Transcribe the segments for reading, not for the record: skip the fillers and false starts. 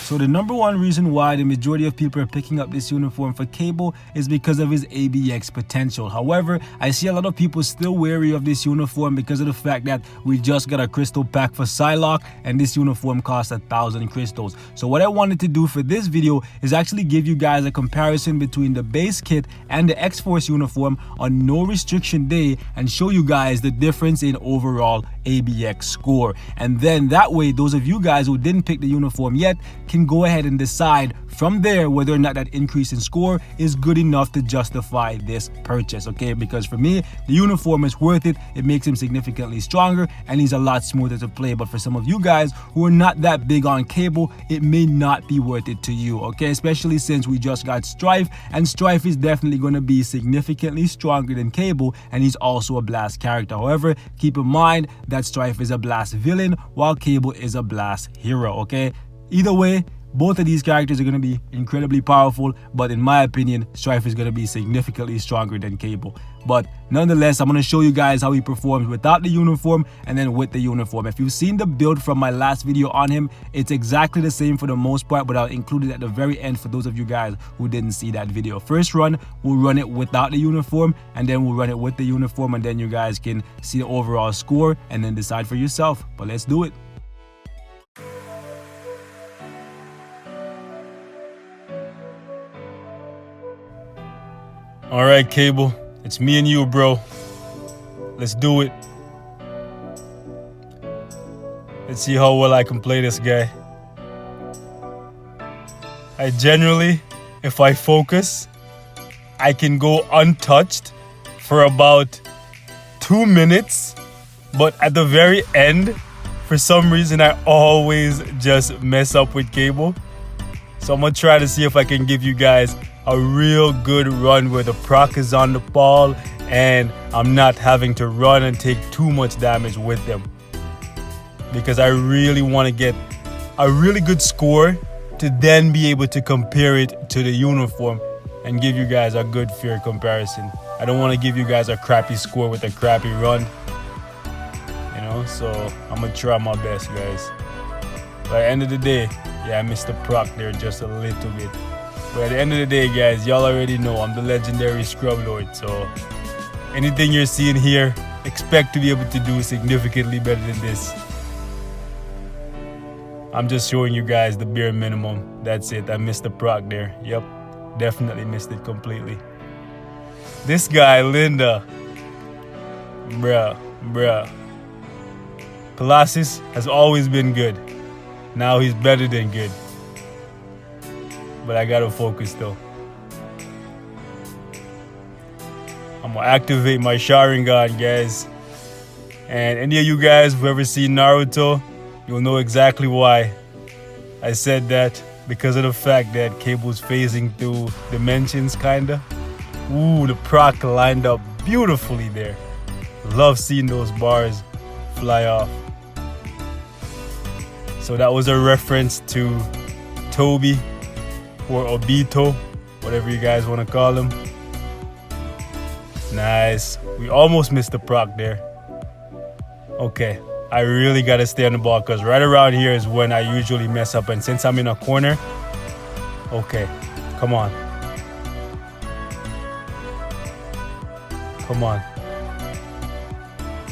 So the number one reason why the majority of people are picking up this uniform for Cable is because of his ABX potential. However, I see a lot of people still wary of this uniform because of the fact that we just got a crystal pack for Psylocke and this uniform costs 1,000 crystals. So what I wanted to do for this video is actually give you guys a comparison between the base kit and the X-Force uniform on no restriction day and show you guys the difference in overall ABX score. And then that way, those of you guys who didn't pick the uniform yet can go ahead and decide from there whether or not that increase in score is good enough to justify this purchase, okay? Because for me, the uniform is worth it. It makes him significantly stronger and he's a lot smoother to play. But for some of you guys who are not that big on Cable, it may not be worth it to you, okay? Especially since we just got Strife, and Strife is definitely going to be significantly stronger than Cable, and he's also a blast character. However, keep in mind that Strife is a blast villain while Cable is a blast hero, okay? Either way, both of these characters are going to be incredibly powerful, but in my opinion, Strife is going to be significantly stronger than Cable. But nonetheless, I'm going to show you guys how he performs without the uniform and then with the uniform. If you've seen the build from my last video on him, it's exactly the same for the most part, but I'll include it at the very end for those of you guys who didn't see that video. First run, we'll run it without the uniform, and then we'll run it with the uniform, and then you guys can see the overall score and then decide for yourself. But let's do it. All right, Cable, it's me and you, bro. Let's do it. Let's see how well I can play this guy. I generally, if I focus, I can go untouched for about 2 minutes, but at the very end, for some reason, I always just mess up with Cable. So I'm gonna try to see if I can give you guys a real good run where the proc is on the ball and I'm not having to run and take too much damage with them, because I really want to get a really good score to then be able to compare it to the uniform and give you guys a good fair comparison. I don't want to give you guys a crappy score with a crappy run, you know, so I'm gonna try my best, guys. By the end of the day, yeah, I missed the proc there just a little bit. But at the end of the day, guys, y'all already know I'm the legendary Scrub Lord. So anything you're seeing here, expect to be able to do significantly better than this. I'm just showing you guys the bare minimum. That's it. I missed the proc there. Yep, definitely missed it completely. This guy, Linda. Bruh. Colossus has always been good. Now he's better than good. But I gotta focus though. I'm gonna activate my Sharingan, guys. And any of you guys who've ever seen Naruto, you'll know exactly why I said that. Because of the fact that Cable's phasing through dimensions, kinda. Ooh, the proc lined up beautifully there. Love seeing those bars fly off. So that was a reference to Toby, or Obito, whatever you guys want to call him. Nice. We almost missed the proc there. Okay, I really got to stay on the ball because right around here is when I usually mess up. And since I'm in a corner, okay, come on. Come on.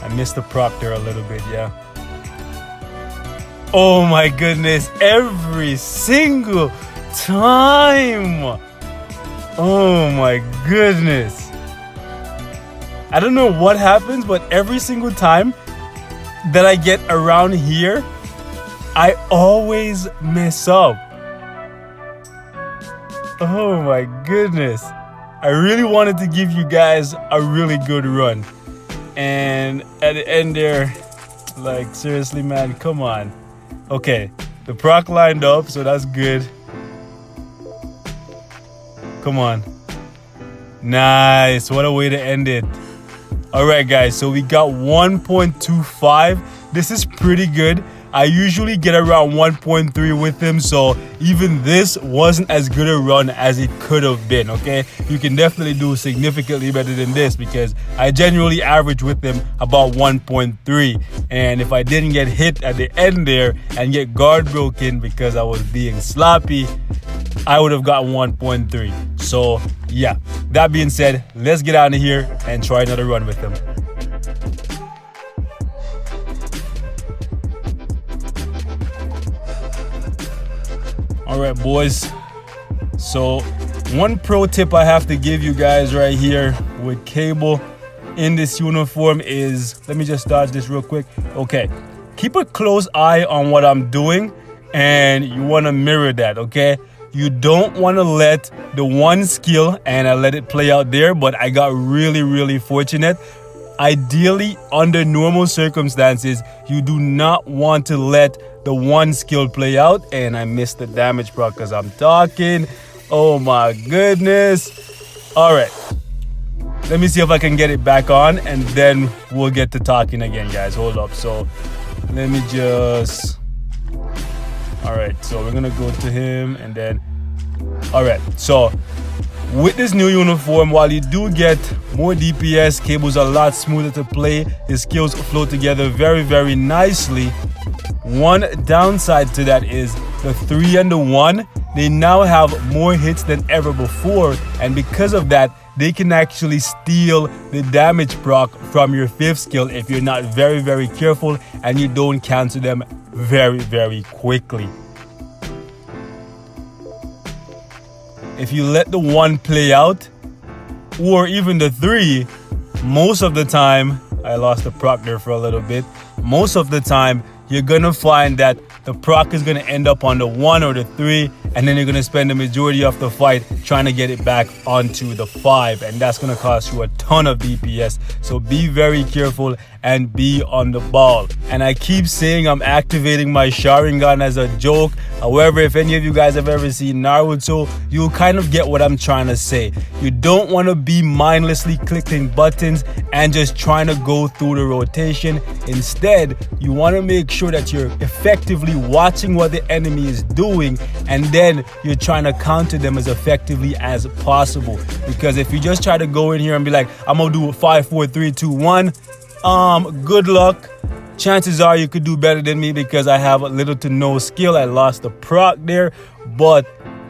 I missed the proc there a little bit, yeah. Oh my goodness, every single time. Oh my goodness. I don't know what happens, but every single time that I get around here, I always mess up. Oh my goodness. I really wanted to give you guys a really good run. And at the end there, like seriously, man, come on. Okay, the proc lined up, so that's good. Come on. Nice. What a way to end it. All right, guys. So we got 1.25. This is pretty good. I usually get around 1.3 with him, so even this wasn't as good a run as it could have been, okay? You can definitely do significantly better than this because I genuinely average with him about 1.3, and if I didn't get hit at the end there and get guard broken because I was being sloppy, I would have gotten 1.3. So yeah, that being said, let's get out of here and try another run with him. All right, boys. So one pro tip I have to give you guys right here with Cable in this uniform is, let me just start this real quick. Okay, keep a close eye on what I'm doing, and you want to mirror that, okay? You don't want to let the one skill, and I let it play out there, but I got really fortunate. Ideally, under normal circumstances, you do not want to let the one skill play out, and I missed the damage proc because I'm talking. Oh my goodness. All right, let me see if I can get it back on, and then we'll get to talking again, guys. Hold up. So let me just, all right, so we're gonna go to him, and then, all right, so with this new uniform, while you do get more DPS, Cable's a lot smoother to play. His skills flow together very nicely. One downside to that is the 3 and the 1. They now have more hits than ever before, and because of that, they can actually steal the damage proc from your 5th skill if you're not very careful and you don't cancel them very quickly. If you let the 1 play out, or even the 3, most of the time, I lost the proc there for a little bit, most of the time, you're gonna find that the proc is gonna end up on the 1 or the 3, and then you're gonna spend the majority of the fight trying to get it back onto the 5, and that's gonna cost you a ton of DPS. So be very careful and be on the ball. And I keep saying I'm activating my Sharingan as a joke. However, if any of you guys have ever seen Naruto, you'll kind of get what I'm trying to say. You don't want to be mindlessly clicking buttons and just trying to go through the rotation. Instead, you want to make sure that you're effectively watching what the enemy is doing, and then you're trying to counter them as effectively as possible. Because if you just try to go in here and be like, I'm gonna do a 5, 4, 3, 2, 1, good luck. Chances are you could do better than me because I have little to no skill. I lost the proc there, but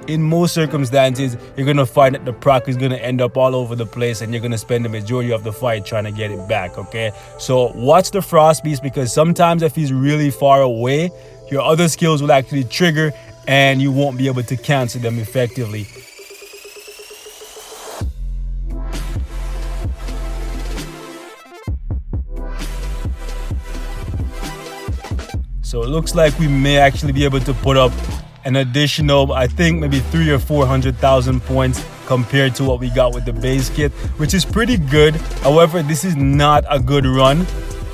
in most circumstances, you're gonna find that the proc is gonna end up all over the place, and you're gonna spend the majority of the fight trying to get it back, okay? So watch the Frost Beast, because sometimes if he's really far away, your other skills will actually trigger and you won't be able to cancel them effectively. So it looks like we may actually be able to put up an additional, I think maybe 300,000 or 400,000 points compared to what we got with the base kit, which is pretty good. However, this is not a good run.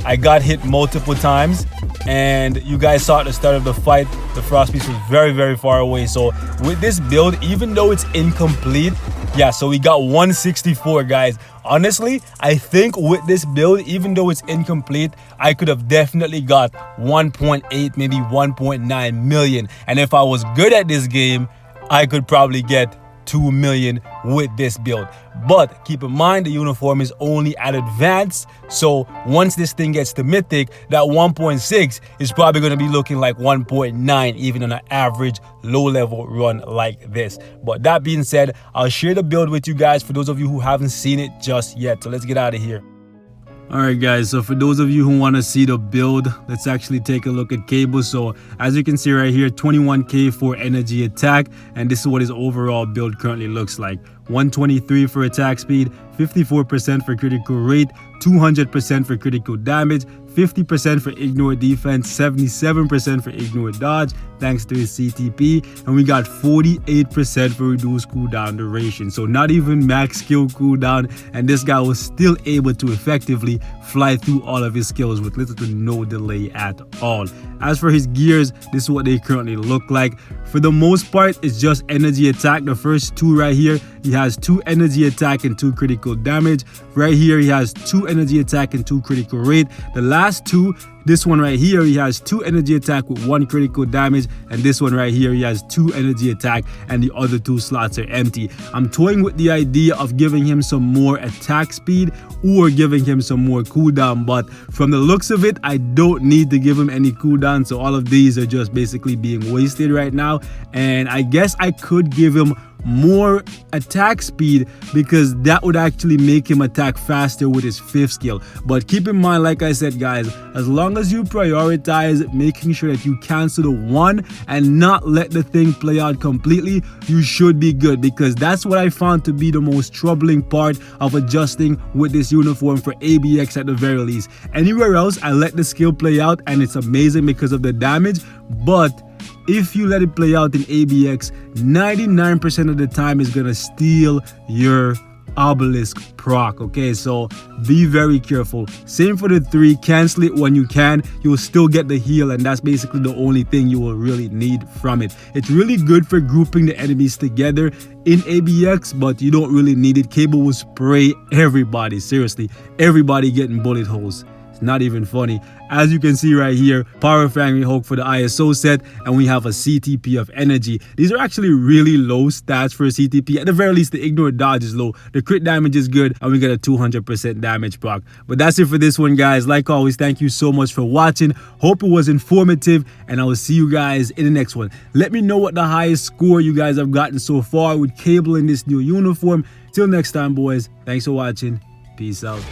I got hit multiple times, and you guys saw at the start of the fight, the Frost Beast was very far away. So with this build, even though it's incomplete, yeah, so we got 164, guys. Honestly, I think with this build, even though it's incomplete, I could have definitely got 1.8, maybe 1.9 million. And if I was good at this game, I could probably get 2 million with this build. But keep in mind, the uniform is only at advanced, so once this thing gets to mythic, that 1.6 is probably going to be looking like 1.9 even on an average low level run like this. But that being said, I'll share the build with you guys for those of you who haven't seen it just yet. So let's get out of here. Alright guys, so for those of you who want to see the build, let's actually take a look at Cable. So as you can see right here, 21k for energy attack, and this is what his overall build currently looks like. 123 for attack speed, 54% for critical rate, 200% for critical damage, 50% for ignore defense, 77% for ignore dodge thanks to his CTP, and we got 48% for reduced cooldown duration. So not even max skill cooldown, and this guy was still able to effectively fly through all of his skills with little to no delay at all. As for his gears, this is what they currently look like. For the most part, it's just energy attack. The first two right here, he has 2 energy attack and 2 critical damage. Right here, he has 2 energy attack and 2 critical rate. The last two, this one right here, he has 2 energy attack with 1 critical damage, and this one right here, he has 2 energy attack and the other 2 slots are empty. I'm toying with the idea of giving him some more attack speed or giving him some more cooldown, but from the looks of it, I don't need to give him any cooldown, so all of these are just basically being wasted right now. And I guess I could give him more attack speed because that would actually make him attack faster with his 5th skill. But keep in mind, like I said guys, as long as you prioritize making sure that you cancel the 1 and not let the thing play out completely, you should be good, because that's what I found to be the most troubling part of adjusting with this uniform for ABX at the very least. Anywhere else I let the skill play out and it's amazing because of the damage, but if you let it play out in ABX, 99% of the time is gonna steal your obelisk proc. Okay, so be very careful. Same for the 3, cancel it when you can. You'll still get the heal, and that's basically the only thing you will really need from it. It's really good for grouping the enemies together in ABX, but you don't really need it. Cable will spray everybody, seriously, everybody getting bullet holes. Not even funny. As you can see right here, Power Fang Hulk for the ISO set, and we have a CTP of energy. These are actually really low stats for a CTP. At the very least, the ignore dodge is low, the crit damage is good, and we get a 200% damage proc. But that's it for this one guys. Like always, thank you so much for watching. Hope it was informative, and I will see you guys in the next one. Let me know what the highest score you guys have gotten so far with Cable in this new uniform. Till next time boys, thanks for watching. Peace out.